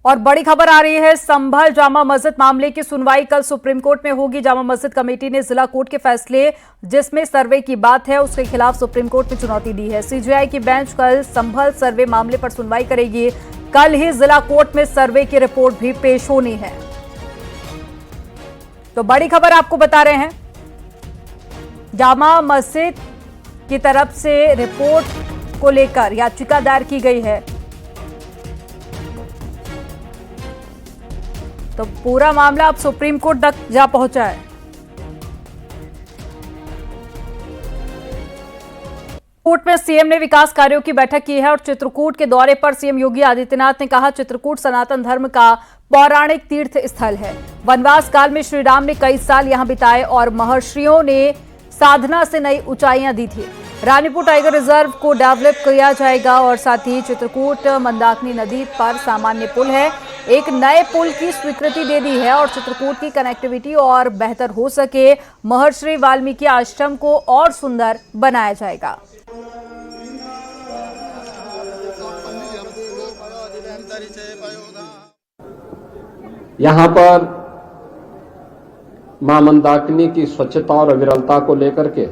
और बड़ी खबर आ रही है, संभल जामा मस्जिद मामले की सुनवाई कल सुप्रीम कोर्ट में होगी। जामा मस्जिद कमेटी ने जिला कोर्ट के फैसले जिसमें सर्वे की बात है उसके खिलाफ सुप्रीम कोर्ट में चुनौती दी है। सीजेआई की बेंच कल संभल सर्वे मामले पर सुनवाई करेगी। कल ही जिला कोर्ट में सर्वे की रिपोर्ट भी पेश होनी है। तो बड़ी खबर आपको बता रहे हैं, जामा मस्जिद की तरफ से रिपोर्ट को लेकर याचिका दायर की गई है। तो पूरा मामला अब सुप्रीम कोर्ट तक जा पहुंचा है। कोर्ट में सीएम ने विकास कार्यों की बैठक की है और चित्रकूट के दौरे पर सीएम योगी आदित्यनाथ ने कहा, चित्रकूट सनातन धर्म का पौराणिक तीर्थ स्थल है। वनवास काल में श्री राम ने कई साल यहां बिताए और महर्षियों ने साधना से नई ऊंचाइयां दी थी। रानीपुर टाइगर रिजर्व को डेवलप किया जाएगा और साथ ही चित्रकूट मंदाकिनी नदी पर सामान्य पुल है, एक नए पुल की स्वीकृति दे दी है और चित्रकूट की कनेक्टिविटी और बेहतर हो सके, महर्षि वाल्मीकि आश्रम को और सुंदर बनाया जाएगा। यहाँ पर मां मंदाकिनी की स्वच्छता और अविरलता को लेकर के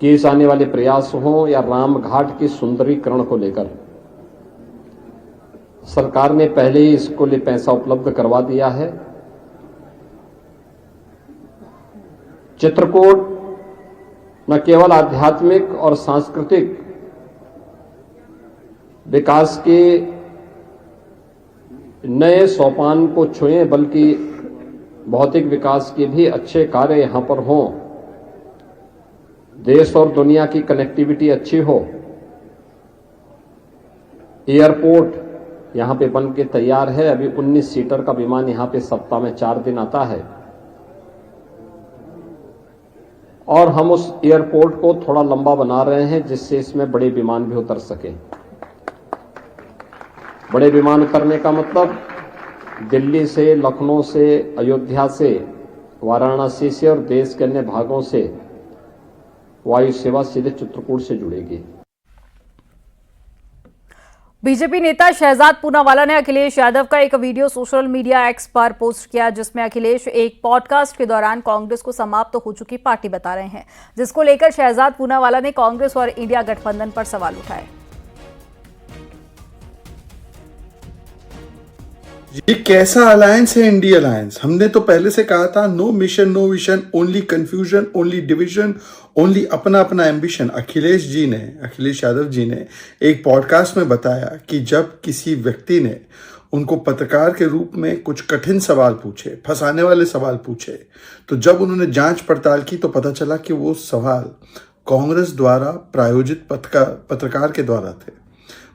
किए जाने वाले प्रयास हों या राम घाट की सुंदरीकरण को लेकर, सरकार ने पहले ही इसको लिए पैसा उपलब्ध करवा दिया है। चित्रकूट न केवल आध्यात्मिक और सांस्कृतिक विकास के नए सोपान को छुए, बल्कि भौतिक विकास के भी अच्छे कार्य यहां पर हों, देश और दुनिया की कनेक्टिविटी अच्छी हो। एयरपोर्ट यहां पे बन के तैयार है, अभी 19 सीटर का विमान यहां पे सप्ताह में 4 दिन आता है और हम उस एयरपोर्ट को थोड़ा लंबा बना रहे हैं जिससे इसमें बड़े विमान भी उतर सके। बड़े विमान उतरने का मतलब दिल्ली से, लखनऊ से, अयोध्या से, वाराणसी से और देश के अन्य भागों से वायु सेवा सीधे चित्रकूट से जुड़ेगी। बीजेपी नेता शहजाद पूनावाला ने अखिलेश यादव का एक वीडियो सोशल मीडिया एक्स पर पोस्ट किया, जिसमें अखिलेश एक पॉडकास्ट के दौरान कांग्रेस को समाप्त हो चुकी पार्टी बता रहे हैं, जिसको लेकर शहजाद पूनावाला ने कांग्रेस और इंडिया गठबंधन पर सवाल उठाए। ये कैसा अलायंस है इंडिया अलायंस? हमने तो पहले से कहा था, no mission no vision, only confusion, only division, only अपना अपना एम्बिशन। अखिलेश यादव जी ने एक पॉडकास्ट में बताया कि जब किसी व्यक्ति ने उनको पत्रकार के रूप में कुछ कठिन सवाल पूछे, फंसाने वाले सवाल पूछे, तो जब उन्होंने जांच पड़ताल की तो पता चला कि वो सवाल कांग्रेस द्वारा प्रायोजित पत्रकार के द्वारा थे।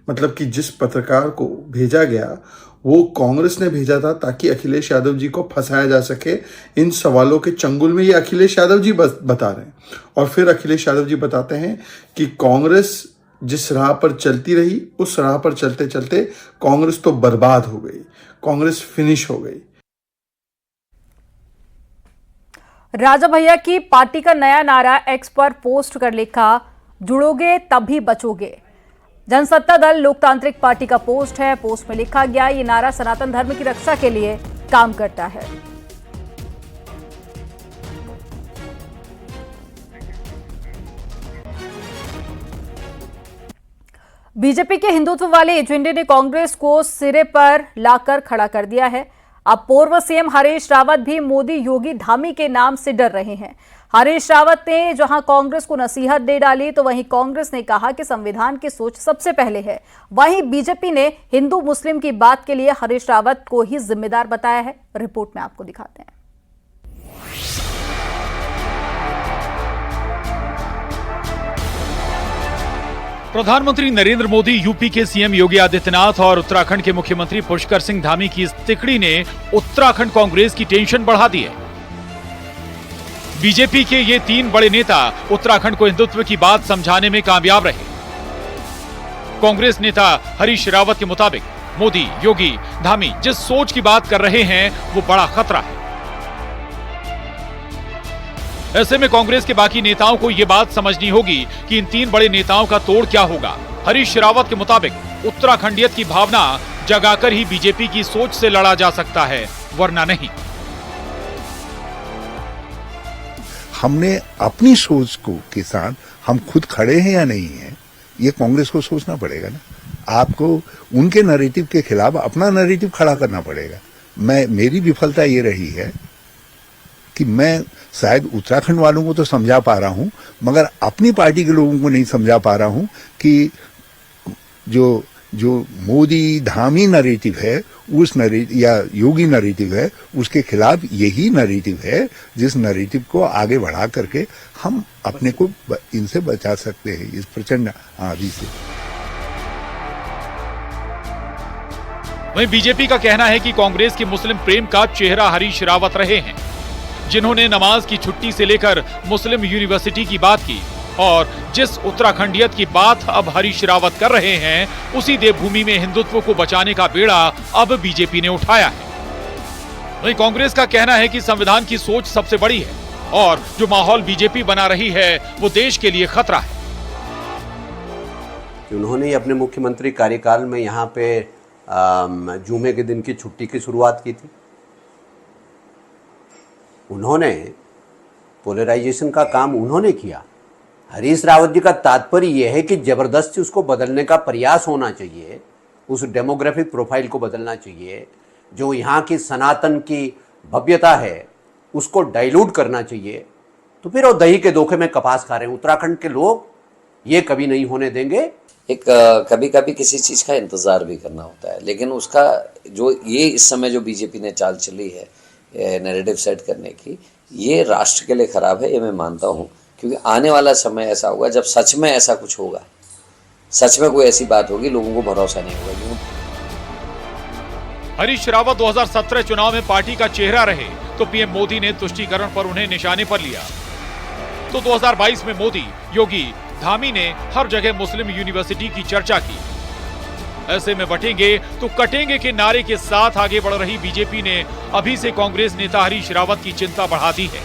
मतलब कि जिस पत्रकार को भेजा गया वो कांग्रेस ने भेजा था ताकि अखिलेश यादव जी को फंसाया जा सके। इन सवालों के चंगुल में ये अखिलेश यादव जी बता रहे हैं और फिर अखिलेश यादव जी बताते हैं कि कांग्रेस जिस राह पर चलती रही उस राह पर चलते चलते कांग्रेस तो बर्बाद हो गई, कांग्रेस फिनिश हो गई। राजा भैया की पार्टी का नया नारा एक्स पर पोस्ट कर लिखा, जुड़ोगे तभी बचोगे। जनसत्ता दल लोकतांत्रिक पार्टी का पोस्ट है। पोस्ट में लिखा गया, ये नारा सनातन धर्म की रक्षा के लिए काम करता है। बीजेपी के हिंदुत्व वाले एजेंडे ने कांग्रेस को सिरे पर लाकर खड़ा कर दिया है। अब पूर्व सीएम हरीश रावत भी मोदी, योगी, धामी के नाम से डर रहे हैं। हरीश रावत ने जहां कांग्रेस को नसीहत दे डाली तो वहीं कांग्रेस ने कहा कि संविधान की सोच सबसे पहले है। वहीं बीजेपी ने हिंदू मुस्लिम की बात के लिए हरीश रावत को ही जिम्मेदार बताया है। रिपोर्ट में आपको दिखाते हैं। प्रधानमंत्री नरेंद्र मोदी, यूपी के सीएम योगी आदित्यनाथ और उत्तराखंड के मुख्यमंत्री पुष्कर सिंह धामी की इस तिकड़ी ने उत्तराखंड कांग्रेस की टेंशन बढ़ा दी है। बीजेपी के ये 3 बड़े नेता उत्तराखंड को हिंदुत्व की बात समझाने में कामयाब रहे। कांग्रेस नेता हरीश रावत के मुताबिक मोदी, योगी, धामी जिस सोच की बात कर रहे हैं वो बड़ा खतरा है। ऐसे में कांग्रेस के बाकी नेताओं को ये बात समझनी होगी कि इन तीन बड़े नेताओं का तोड़ क्या होगा। हरीश रावत के मुताबिक उत्तराखंडियत की भावना जगाकर ही बीजेपी की सोच से लड़ा जा सकता है, वरना नहीं। हमने अपनी सोच को के साथ हम खुद खड़े हैं या नहीं है, ये कांग्रेस को सोचना पड़ेगा ना। आपको उनके नैरेटिव के खिलाफ अपना नैरेटिव खड़ा करना पड़ेगा। मेरी विफलता ये रही है कि मैं शायद उत्तराखंड वालों को तो समझा पा रहा हूं, मगर अपनी पार्टी के लोगों को नहीं समझा पा रहा हूं कि जो मोदी धामी नैरेटिव है, उस नैरेटिव या योगी नैरेटिव है, उसके खिलाफ यही नैरेटिव है जिस नैरेटिव को आगे बढ़ा करके हम अपने को इनसे बचा सकते हैं, इस प्रचंड आंधी से। वहीं बीजेपी का कहना है कि कांग्रेस के मुस्लिम प्रेम का चेहरा हरीश रावत रहे हैं, जिन्होंने नमाज की छुट्टी से लेकर मुस्लिम यूनिवर्सिटी की बात की, और जिस उत्तराखंडियत की बात अब हरीश रावत कर रहे हैं, उसी देवभूमि में हिंदुत्व को बचाने का बेड़ा अब बीजेपी ने उठाया है। वहीं कांग्रेस का कहना है कि संविधान की सोच सबसे बड़ी है और जो माहौल बीजेपी बना रही है वो देश के लिए खतरा है। उन्होंने अपने मुख्यमंत्री कार्यकाल में यहाँ पे जुमे के दिन की छुट्टी की शुरुआत की थी। उन्होंने पोलराइजेशन का काम उन्होंने किया। हरीश रावत जी का तात्पर्य यह है कि जबरदस्ती उसको बदलने का प्रयास होना चाहिए, उस डेमोग्राफिक प्रोफाइल को बदलना चाहिए, जो यहाँ की सनातन की भव्यता है उसको डाइल्यूट करना चाहिए। तो फिर वो दही के धोखे में कपास खा रहे हैं। उत्तराखंड के लोग ये कभी नहीं होने देंगे। एक कभी कभी किसी चीज़ का इंतज़ार भी करना होता है, लेकिन उसका जो ये इस समय जो बीजेपी ने चाल चली है नैरेटिव सेट करने की, ये राष्ट्र के लिए खराब है, ये मैं मानता हूँ। क्योंकि आने वाला समय ऐसा होगा जब सच में ऐसा कुछ होगा, सच में कोई ऐसी बात होगी, लोगों को भरोसा नहीं होगा। हरीश रावत 2017 चुनाव में पार्टी का चेहरा रहे तो पीएम मोदी ने तुष्टीकरण पर उन्हें निशाने पर लिया। तो 2022 में मोदी, योगी, धामी ने हर जगह मुस्लिम यूनिवर्सिटी की चर्चा की। ऐसे में बटेंगे तो कटेंगे के नारे के साथ आगे बढ़ रही बीजेपी ने अभी से कांग्रेस नेता हरीश रावत की चिंता बढ़ा दी है,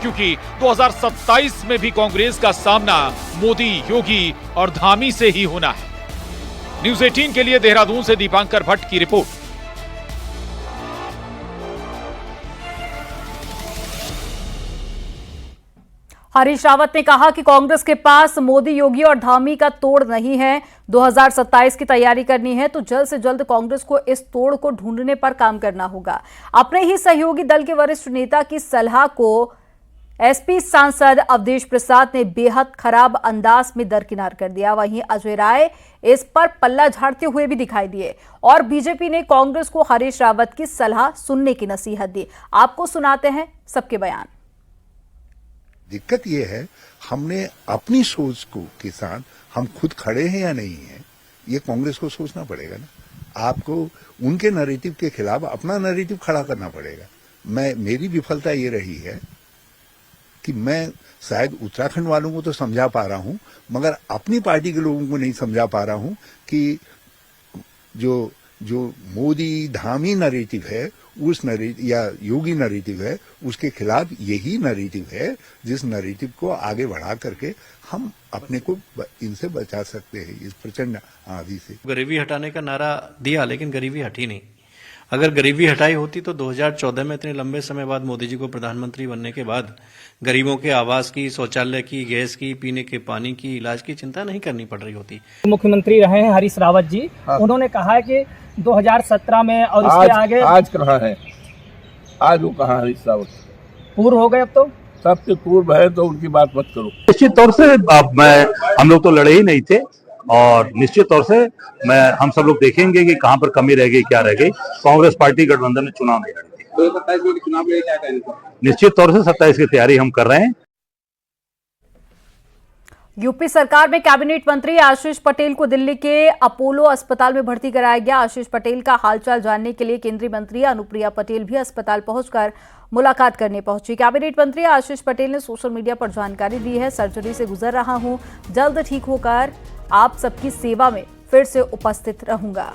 क्योंकि 2027 में भी कांग्रेस का सामना मोदी, योगी और धामी से ही होना है। न्यूज़ 18 के लिए देहरादून से दीपांकर भट्ट की रिपोर्ट। हरीश रावत ने कहा कि कांग्रेस के पास मोदी, योगी और धामी का तोड़ नहीं है। 2027 की तैयारी करनी है तो जल्द से जल्द कांग्रेस को इस तोड़ को ढूंढने पर काम करना होगा। अपने ही सहयोगी दल के वरिष्ठ नेता की सलाह को एसपी सांसद अवधेश प्रसाद ने बेहद खराब अंदाज में दरकिनार कर दिया। वहीं अजय राय इस पर पल्ला झाड़ते हुए भी दिखाई दिए और बीजेपी ने कांग्रेस को हरीश रावत की सलाह सुनने की नसीहत दी। आपको सुनाते हैं सबके बयान। दिक्कत यह है, हमने अपनी सोच को के साथ हम खुद खड़े हैं या नहीं है, ये कांग्रेस को सोचना पड़ेगा ना। आपको उनके नैरेटिव के खिलाफ अपना नैरेटिव खड़ा करना पड़ेगा। मेरी विफलता ये रही है कि मैं शायद उत्तराखंड वालों को तो समझा पा रहा हूं, मगर अपनी पार्टी के लोगों को नहीं समझा पा रहा हूं कि जो मोदी धामी नैरेटिव है, उस नैरेटिव या योगी नैरेटिव है, उसके खिलाफ यही नैरेटिव है जिस नैरेटिव को आगे बढ़ा करके हम अपने को इनसे बचा सकते हैं, इस प्रचंड आंधी से। गरीबी हटाने का नारा दिया, लेकिन गरीबी हटी नहीं। अगर गरीबी हटाई होती तो 2014 में इतने लंबे समय बाद मोदी जी को प्रधानमंत्री बनने के बाद गरीबों के आवास की, शौचालय की, गैस की, पीने के पानी की, इलाज की चिंता नहीं करनी पड़ रही होती। मुख्यमंत्री रहे हैं हरीश रावत जी। हाँ। उन्होंने कहा है कि 2017 में और इसके आगे आज कहाँ है, आज वो कहाँ हरीश रावत पूर्व हो गए। अब तो सबके पूर्व है तो उनकी बात मत करो। निश्चित तौर से हम लोग तो लड़े ही नहीं थे और निश्चित तौर से हम सब लोग देखेंगे कि कहां पर कमी रह गई, क्या रह गई। कांग्रेस पार्टी गठबंधन में चुनाव नहीं लड़ी। 2027 में चुनाव में क्या करेंगे? निश्चित तौर से 27 की तैयारी हम कर रहे हैं। यूपी सरकार में कैबिनेट मंत्री आशीष पटेल को दिल्ली के अपोलो अस्पताल में भर्ती कराया गया। आशीष पटेल का हालचाल जानने के लिए केंद्रीय मंत्री अनुप्रिया पटेल भी अस्पताल पहुंचकर मुलाकात करने पहुंची। कैबिनेट मंत्री आशीष पटेल ने सोशल मीडिया पर जानकारी दी है, सर्जरी से गुजर रहा हूं, जल्द ठीक होकर आप सबकी सेवा में फिर से उपस्थित रहूंगा।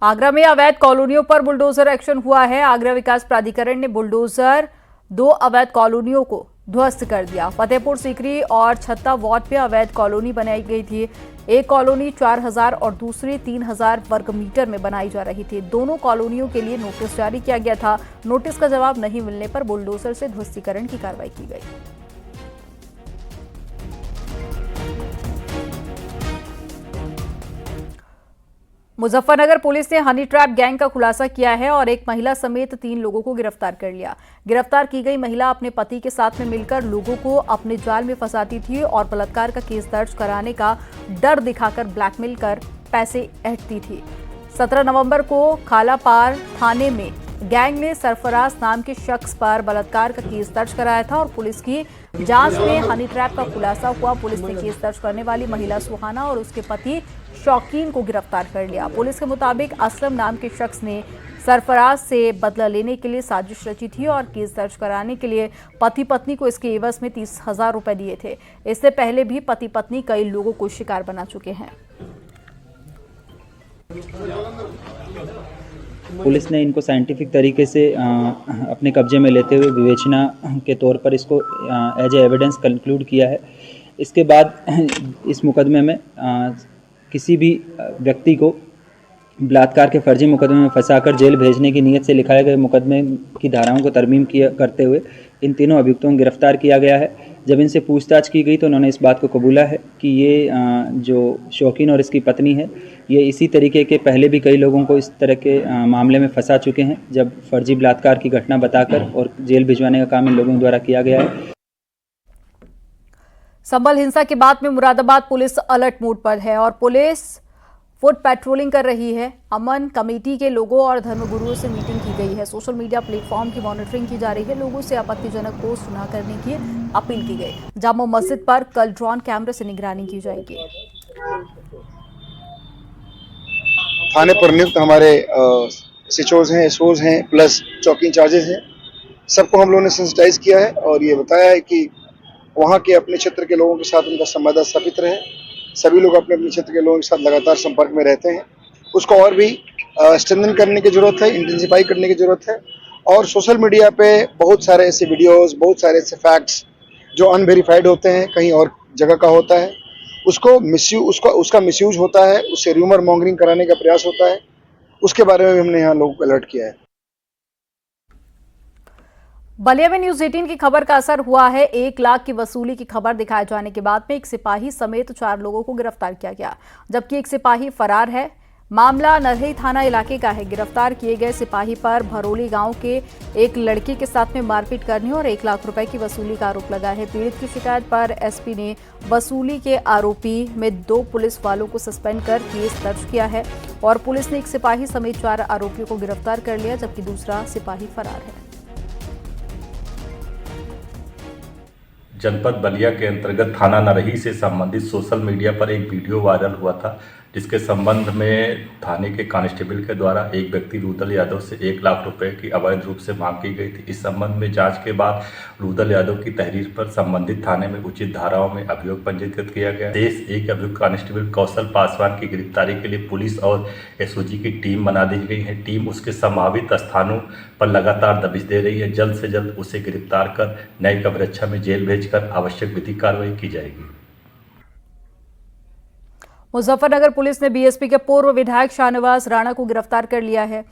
आगरा में अवैध कॉलोनियों पर बुलडोजर एक्शन हुआ है। आगरा विकास प्राधिकरण ने बुलडोजर 2 अवैध कॉलोनियों को ध्वस्त कर दिया। फतेहपुर सीकरी और छत्ता वार्ड पे अवैध कॉलोनी बनाई गई थी। एक कॉलोनी 4000 और दूसरी 3000 वर्ग मीटर में बनाई जा रही थी। दोनों कॉलोनियों के लिए नोटिस जारी किया गया था। नोटिस का जवाब नहीं मिलने पर बुलडोजर से ध्वस्तीकरण की कार्रवाई की गई। मुजफ्फरनगर पुलिस ने हनी ट्रैप गैंग का खुलासा किया है और एक महिला समेत 3 लोगों को गिरफ्तार कर लिया। गिरफ्तार की गई महिला अपने पति के साथ में मिलकर लोगों को अपने जाल में फंसाती थी और बलात्कार का केस दर्ज कराने का डर दिखाकर ब्लैकमेल कर पैसे ऐंठती थी। 17 नवंबर को खालापार थाने में गैंग ने सरफराज नाम के शख्स पर बलात्कार का केस दर्ज कराया था और पुलिस की जांच में हनी ट्रैप का खुलासा हुआ। पुलिस ने केस दर्ज करने वाली महिला सुहाना और उसके पति शौकीन को गिरफ्तार कर लिया। पुलिस के मुताबिक असलम नाम के शख्स ने सरफराज से बदला लेने के लिए साजिश रची थी और केस दर्ज कराने के लिए पति पत्नी को इसके एवज में 30,000 रुपए दिए थे। इससे पहले भी पति पत्नी कई लोगों को शिकार बना चुके हैं। पुलिस ने इनको साइंटिफिक तरीके से अपने कब्जे में लेते हुए विवेचना के तौर पर इसको एज ए एविडेंस कंक्लूड किया है। इसके बाद इस मुकदमे में किसी भी व्यक्ति को बलात्कार के फर्जी मुकदमे में फंसाकर जेल भेजने की नीयत से लिखाए गए मुकदमे की धाराओं को तरमीम करते हुए इन तीनों अभियुक्तों को गिरफ्तार किया गया है। जब इनसे पूछताछ की गई तो उन्होंने इस बात को कबूला है कि ये जो शौकीन और इसकी पत्नी है ये इसी तरीके के पहले भी कई लोगों को इस तरह के मामले में फंसा चुके हैं, जब फर्जी बलात्कार की घटना बताकर और जेल भिजवाने का काम इन लोगों द्वारा किया गया है। संभल हिंसा के बाद में मुरादाबाद पुलिस अलर्ट मोड पर है और पुलिस फुट पेट्रोलिंग कर रही है। अमन कमेटी के लोगों और धर्मगुरुओं से मीटिंग की गई है। सोशल मीडिया प्लेटफॉर्म की मॉनिटरिंग की जा रही है। लोगों से आपत्तिजनक पोस्ट न करने की अपील की गई। जामा मस्जिद पर कल ड्रोन कैमरे से निगरानी की जाएगी। थाने पर नियुक्त हमारे एसएचओज हैं, एसओज हैं, प्लस चौकी इंचार्जेस हैं, सबको हम लोगों ने सेंसिटाइज किया है और ये बताया है कि वहाँ के अपने क्षेत्र के लोगों के साथ उनका संवाद स्थापित रहे। सभी लोग अपने अपने क्षेत्र के लोगों के साथ लगातार संपर्क में रहते हैं। उसको और भी स्ट्रेंथन करने की जरूरत है, इंटेंसिफाई करने की जरूरत है। और सोशल मीडिया पे बहुत सारे ऐसे वीडियोस, बहुत सारे ऐसे फैक्ट्स जो अनवेरिफाइड होते हैं, कहीं और जगह का होता है, उसका मिसयूज होता है, उससे र्यूमर मॉन्गरिंग कराने का प्रयास होता है। उसके बारे में भी हमने यहाँ लोगों को अलर्ट किया है। बलिया में न्यूज 18 की खबर का असर हुआ है। 1 लाख की वसूली की खबर दिखाए जाने के बाद में एक सिपाही समेत 4 लोगों को गिरफ्तार किया गया, जबकि एक सिपाही फरार है। मामला नरही थाना इलाके का है। गिरफ्तार किए गए सिपाही पर भरोली गांव के एक लड़के के साथ में मारपीट करने और 1 लाख रुपए की वसूली का आरोप लगा है। पीड़ित की शिकायत पर एसपी ने वसूली के आरोपी में 2 पुलिस वालों को सस्पेंड कर केस दर्ज किया है और पुलिस ने एक सिपाही समेत 4 आरोपियों को गिरफ्तार कर लिया, जबकि दूसरा सिपाही फरार है। जनपद बलिया के अंतर्गत थाना नरही से संबंधित सोशल मीडिया पर एक वीडियो वायरल हुआ था, जिसके संबंध में थाने के कांस्टेबल के द्वारा एक व्यक्ति रुदल यादव से 1 लाख रुपए की अवैध रूप से मांग की गई थी। इस संबंध में जांच के बाद रुदल यादव की तहरीर पर संबंधित थाने में उचित धाराओं में अभियोग पंजीकृत किया गया। देश एक अभियुक्त कांस्टेबल कौशल पासवान की गिरफ्तारी के लिए पुलिस और एसओजी की टीम बना दी गई है। टीम उसके संभावित स्थानों पर लगातार दबिश दे रही है। जल्द से जल्द उसे गिरफ्तार कर न्यायिक अभिरक्षा में जेल भेजकर आवश्यक विधिक कार्रवाई की जाएगी। मुजफ्फरनगर पुलिस ने बीएसपी के पूर्व विधायक शाहनवाज राणा को गिरफ्तार कर लिया है।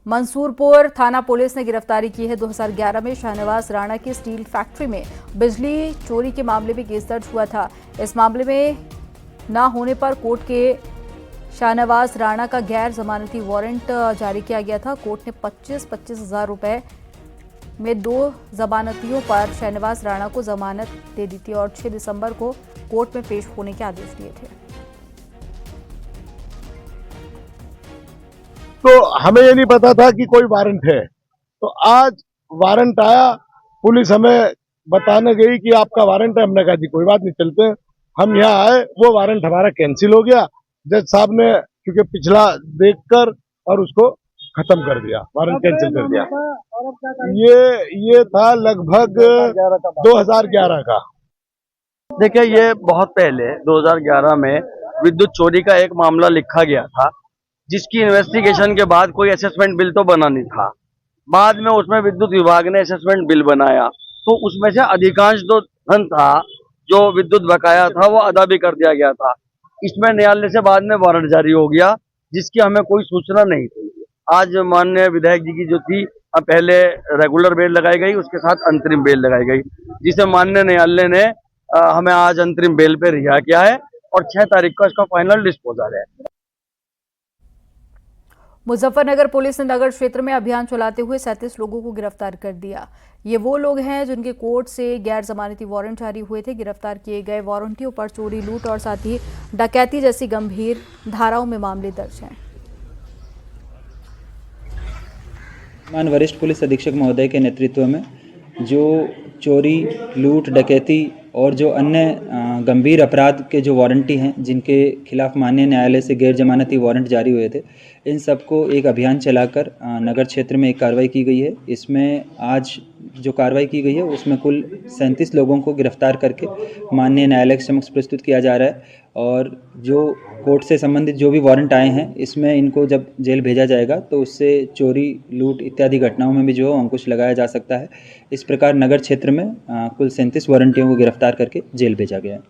मंसूरपुर थाना पुलिस ने गिरफ्तारी की है। 2011 में शाहनवाज राणा की स्टील फैक्ट्री में बिजली चोरी के मामले में केस दर्ज हुआ था। इस मामले में न होने पर कोर्ट के शाहनवाज राणा का गैर जमानती वारंट जारी किया गया था। कोर्ट ने 25-25 हज़ार रुपए में 2 जमानतियों पर शाहनवाज राणा को जमानत दे दी थी और 6 दिसंबर को कोर्ट में पेश होने के आदेश दिए थे। तो हमें ये नहीं पता था कि कोई वारंट है, तो आज वारंट आया, पुलिस हमें बताने गई कि आपका वारंट है। हमने कहा जी कोई बात नहीं, चलते हैं। हम यहाँ आए, वो वारंट हमारा कैंसिल हो गया। जज साहब ने क्योंकि पिछला देखकर और उसको खत्म कर दिया, वारंट कैंसिल कर दिया। ये था लगभग 2011 का। देखिए, ये बहुत पहले 2011 में विद्युत चोरी का एक मामला लिखा गया था जिसकी इन्वेस्टिगेशन के बाद कोई असेसमेंट बिल तो बना नहीं था। बाद में उसमें विद्युत विभाग ने असेसमेंट बिल बनाया, तो उसमें से अधिकांश जो धन था, जो विद्युत बकाया था, वो अदा भी कर दिया गया था। इसमें न्यायालय से बाद में वारंट जारी हो गया, जिसकी हमें कोई सूचना नहीं थी। आज माननीय विधायक जी की जो थी, पहले रेगुलर बेल लगाई गई, उसके साथ अंतरिम बेल लगाई गई, जिसे माननीय न्यायालय ने हमें आज अंतरिम बेल पे रिहा किया है और 6 तारीख को इसका फाइनल डिस्पोजल है। मुजफ्फरनगर पुलिस ने नगर क्षेत्र में अभियान चलाते हुए 37 लोगों को गिरफ्तार कर दिया। ये वो लोग हैं जिनके कोर्ट से गैर जमानती वारंट जारी हुए थे। गिरफ्तार किए गए वारंटियों पर चोरी, लूट और साथ ही डकैती जैसी गंभीर धाराओं में मामले दर्ज हैं। मान वरिष्ठ पुलिस अधीक्षक महोदय के नेतृत्व में जो चोरी, लूट, डकैती और जो अन्य गंभीर अपराध के जो वारंटी हैं, जिनके खिलाफ माननीय न्यायालय से गैर जमानती वारंट जारी हुए थे, इन सबको एक अभियान चलाकर नगर क्षेत्र में एक कार्रवाई की गई है। इसमें आज जो कार्रवाई की गई है उसमें कुल 37 लोगों को गिरफ्तार करके माननीय न्यायालय के समक्ष प्रस्तुत किया जा रहा है। और जो कोर्ट से संबंधित जो भी वारंट आए हैं, इसमें इनको जब जेल भेजा जाएगा तो उससे चोरी, लूट इत्यादि घटनाओं में भी जो अंकुश लगाया जा सकता है। इस प्रकार नगर क्षेत्र में कुल 37 वारंटियों को गिरफ्तार करके जेल भेजा गया है।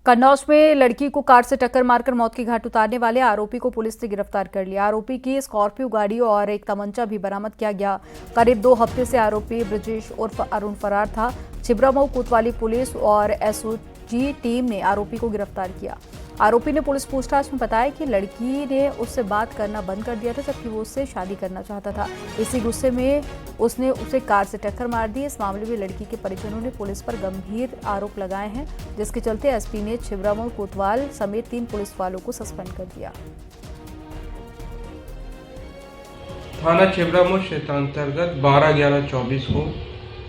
कन्नौज में लड़की को कार से टक्कर मारकर मौत की घाट उतारने वाले आरोपी को पुलिस ने गिरफ्तार कर लिया। आरोपी की स्कॉर्पियो गाड़ी और एक तमंचा भी बरामद किया गया। करीब 2 हफ्ते से आरोपी ब्रजेश उर्फ अरुण फरार था। छिबरामऊ कोतवाली पुलिस और एसओजी टीम ने आरोपी को गिरफ्तार किया। आरोपी ने पुलिस पूछताछ में बताया कि लड़की ने उससे बात करना बंद कर दिया था, जबकि वो उससे शादी करना चाहता था। इसी गुस्से में उसने उसे कार से टक्कर मार दी। इस मामले में लड़की के परिजनों ने पुलिस पर गंभीर आरोप लगाए हैं, जिसके चलते एसपी ने छिबरामऊ कोतवाल समेत 3 पुलिस वालों को सस्पेंड कर दिया। थाना छिबरामऊ क्षेत्र अंतर्गत 12/11/24 को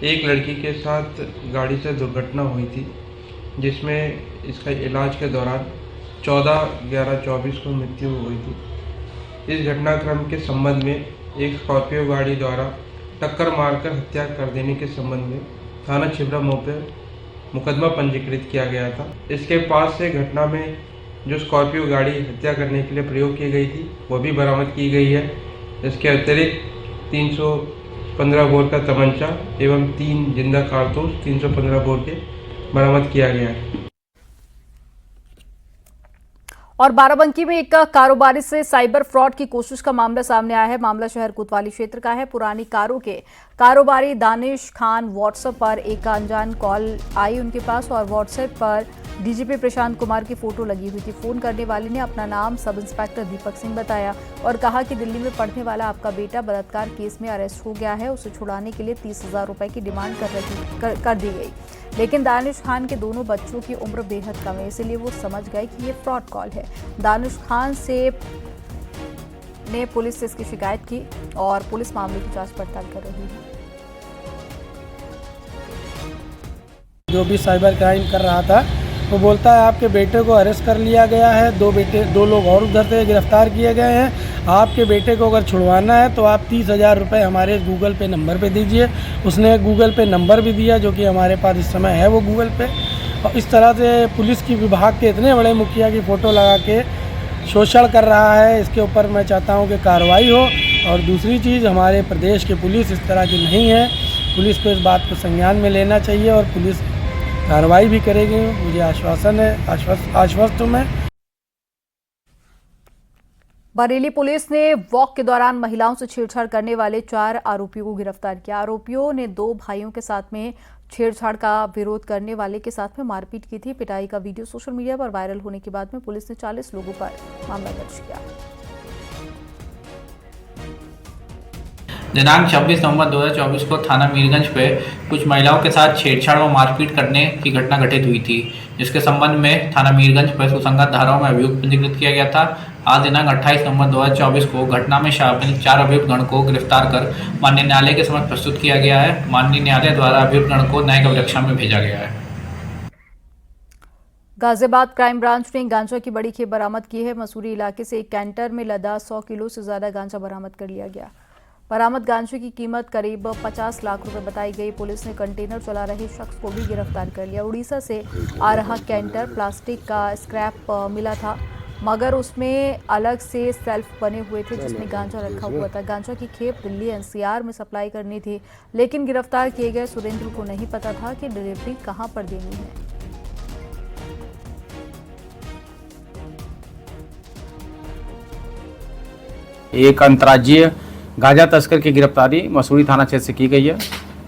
एक लड़की के साथ गाड़ी से दुर्घटना हुई थी, जिसमें इसका इलाज के दौरान 14/11/24 को मृत्यु हुई थी। इस घटनाक्रम के संबंध में एक स्कॉर्पियो गाड़ी द्वारा टक्कर मारकर हत्या कर देने के संबंध में थाना छिबरामऊ पर मुकदमा पंजीकृत किया गया था। इसके पास से घटना में जो स्कॉर्पियो गाड़ी हत्या करने के लिए प्रयोग की गई थी, वो भी बरामद की गई है। इसके अतिरिक्त 315 बोर का तमंचा एवं 3 जिंदा कारतूस 315 बोर के बरामद किया गया है। और बाराबंकी में एक कारोबारी से साइबर फ्रॉड की कोशिश का मामला सामने आया है। मामला शहर कोतवाली क्षेत्र का है। पुरानी कारों के कारोबारी दानिश खान व्हाट्सएप पर एक अनजान कॉल आई उनके पास और व्हाट्सएप पर डीजीपी प्रशांत कुमार की फोटो लगी हुई थी। फोन करने वाले ने अपना नाम सब इंस्पेक्टर दीपक सिंह बताया और कहा कि दिल्ली में पढ़ने वाला आपका बेटा बलात्कार केस में अरेस्ट हो गया है। उसे छुड़ाने के लिए 30,000 रुपए की डिमांड कर दी गई, लेकिन दानिश खान के दोनों बच्चों की उम्र बेहद कम है, इसलिए वो समझ गए कि ये फ्रॉड कॉल है। दानिश खान ने पुलिस से इसकी शिकायत की और पुलिस मामले की जांच पड़ताल कर रही है। जो भी साइबर क्राइम कर रहा था वो बोलता है आपके बेटे को अरेस्ट कर लिया गया है, 2 लोग और उधर से गिरफ्तार किए गए हैं। आपके बेटे को अगर छुड़वाना है तो आप 30,000 रुपये हमारे गूगल पे नंबर पे दीजिए। उसने गूगल पे नंबर भी दिया, जो कि हमारे पास इस समय है वो गूगल पे। और इस तरह से पुलिस की विभाग के इतने बड़े मुखिया की फ़ोटो लगा के शोषण कर रहा है। इसके ऊपर मैं चाहता हूँ कि कार्रवाई हो। और दूसरी चीज़, हमारे प्रदेश की पुलिस इस तरह की नहीं है। पुलिस को इस बात को संज्ञान में लेना चाहिए और पुलिस कार्रवाई भी करेगी, मुझे आश्वासन है, आश्वस्त हूँ मैं। बरेली पुलिस ने वॉक के दौरान महिलाओं से छेड़छाड़ करने वाले 4 आरोपियों को गिरफ्तार किया। आरोपियों ने 2 भाइयों के साथ में छेड़छाड़ का विरोध करने वाले के साथ में मारपीट की थी। पिटाई का वीडियो सोशल मीडिया पर वायरल होने के बाद में पुलिस ने 40 लोगों पर मामला दर्ज किया। दिनांक 26 नवंबर 2024 को थाना मीरगंज पे कुछ महिलाओं के साथ छेड़छाड़ व मारपीट करने की घटना घटित हुई थी, जिसके संबंध में थाना मीरगंज पर सुसंगत धाराओं में अभियुक्त पंजीकृत किया गया था। आज दिनांक 28 नवंबर 2024 को घटना में शामिल 4 अभियुक्त गण को गिरफ्तार कर माननीय न्यायालय के समक्ष प्रस्तुत किया गया है। माननीय न्यायालय द्वारा अभियुक्त गण को न्यायिक अभिरक्षा में भेजा गया है। गाजियाबाद क्राइम ब्रांच ने गांजा की बड़ी खेप बरामद की है। मसूरी इलाके से एक कैंटर में लदा 100 किलो से ज्यादा गांजा बरामद कर लिया गया। बरामद गांजे की कीमत करीब 50 लाख रुपए बताई गई। पुलिस ने कंटेनर चला रहे शख्स को भी गिरफ्तार कर लिया। उड़ीसा से आ रहा कैंटर प्लास्टिक का स्क्रैप मिला था। मगर उसमें अलग से सेल्फ बने हुए थे जिसमें गांजा रखा हुआ था। गांजा की खेप दिल्ली एनसीआर में सप्लाई करनी थी, लेकिन गिरफ्तार किए गए सुरेंद्र को नहीं पता था कि डिलीवरी कहां पर देनी है। एक अंतर्राज्यीय गांजा तस्कर की गिरफ्तारी मसूरी थाना क्षेत्र से की गई है,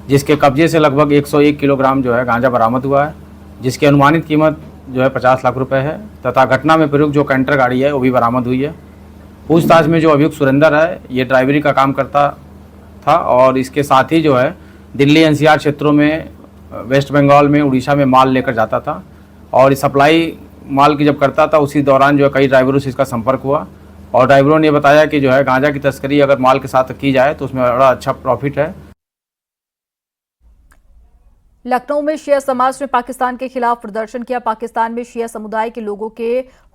जिसके कब्जे से लगभग 101 किलोग्राम जो है गांजा बरामद हुआ है, जिसकी अनुमानित कीमत जो है 50 लाख रुपए है तथा घटना में प्रयुक्त जो कैंटर गाड़ी है वो भी बरामद हुई है। पूछताछ में जो अभियुक्त सुरेंद्र है ये ड्राइवरी का काम करता था और इसके साथ ही जो है दिल्ली एनसीआर क्षेत्रों में, वेस्ट बंगाल में, उड़ीसा में माल लेकर जाता था और इस सप्लाई माल की जब करता था उसी दौरान जो है कई ड्राइवरों से इसका संपर्क हुआ और ड्राइवरों ने बताया कि जो है गांजा की तस्करी अगर माल के साथ की जाए तो उसमें बड़ा अच्छा प्रॉफिट है। लखनऊ में शिया समाज ने पाकिस्तान के खिलाफ प्रदर्शन किया। पाकिस्तान में शिया समुदाय के लोगों के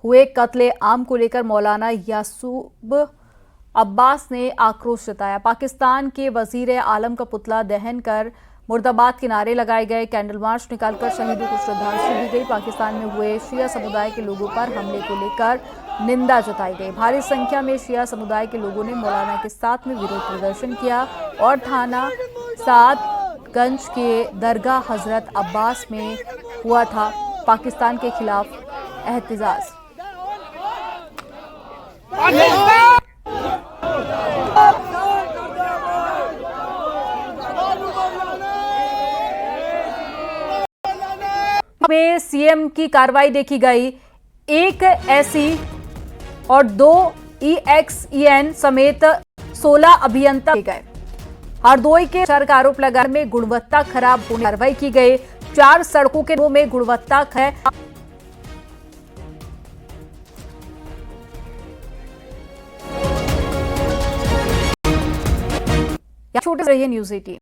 हुए कत्ले आम को लेकर मौलाना यासूब अब्बास ने आक्रोश जताया। पाकिस्तान के वजीर आलम का पुतला दहन कर मुर्दाबाद के नारे लगाए गए। कैंडल मार्च निकालकर शहीदों को श्रद्धांजलि दी गई। पाकिस्तान में हुए शिया समुदाय के लोगों पर हमले को लेकर निंदा जताई गई। भारी संख्या में शिया समुदाय के लोगों ने मौलाना के साथ में विरोध प्रदर्शन किया और थाना सादगंज के दरगाह हजरत अब्बास में हुआ था पाकिस्तान के खिलाफ एहतजाज। में सीएम की कार्रवाई देखी गई। एक एसई और 2 EXEN समेत 16 अभियंता गए। हरदोई के सड़क आरोप लगाने में गुणवत्ता खराब होने कार्रवाई की गई। 4 सड़कों के में गुणवत्ता है। छोटे रहिए न्यूज़ 18।